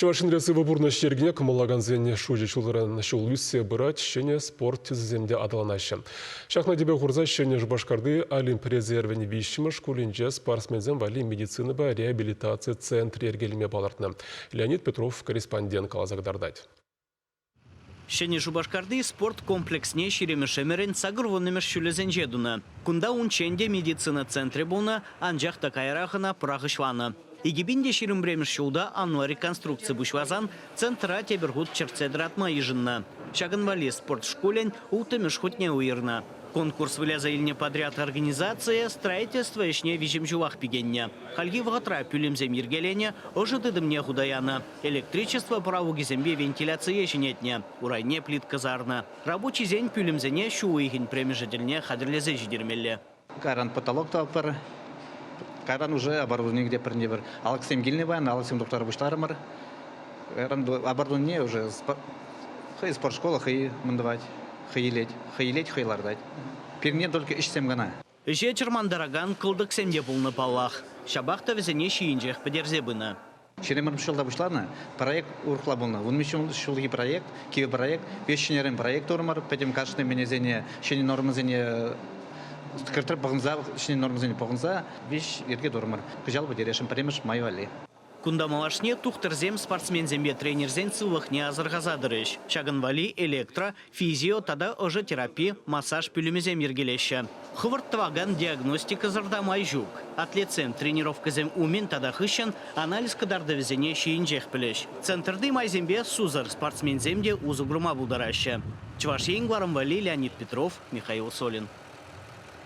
Чавашин ресі выборны шергіне кымыллаган зене шужи чулыран шул үссе бырат шене спорт тізімде адаланашы. Шахна дебе ғурза шене жбашкарды Олимп резервені вишіміш кулинже спортсмензен вали медицины ба реабилитация центр ергеліме балартны. Леонид Петров, корреспондент Калазагдардать. Шене жубашкарды спорт комплексне шеремешемерен сагырвонымеш шүлезен жедуна. Кунда унченде медицина центре буна, анжақ такайрахына прағышланы. Игибинде шерембремеш шулда ануа реконструкция бушвазан центра тебергут черцедратма ежинна. Шагынвали спорт школен ултымеш хотне уирна. Конкурс выляза илне подряд организация строительство ешне вижимжулах пигенне. Хальги вгатра пюлемзем ергелене ожидыдымне худаяна. Электричество праву гизембе вентиляция ешенетне. Урайне плитка зарна. Рабочий зень пюлемзене шуыйгин премежительне хадрлезе жидермелле. Каран потолок талпыр. Каран уже оборудование где приневер. Алексем Гильневан, Алексем доктор Буштармар. Оборудование уже хай спортшкола хай мандавать. Хаилеть, хайлардать. Перне только ищем гана. Жечерман дороган кылдык семде булны паллах. Шабахта везене шиинжех подерзе бына. Черемар шулда бушларна проект урхла булна. Вон мишун шулги проект, киви проект, вещенерен проект урмар, петем кашны менезене, шени нормазене скартер погнза, шени нормазене погнза, вещь ерге дурмар. Кыжал бы дерешем премеш маю али. Кунда малашне тухтырзем спортсмензембе тренерзен сылыхне азырғазадырыш. Шагынвали, электро, физио, тада ожы терапия, массаж пүлімезем ергелеші. Хывырттываган диагностика зардамай жүк. Атлетсен тренировказем умен тада хыщен анализ кадарды везене шейінжех пілеш. Центрды майзембе сузар спортсменземде узугрума бұлдарашы. Чвашейн Гварамвали, Леонид Петров, Михаил Солин.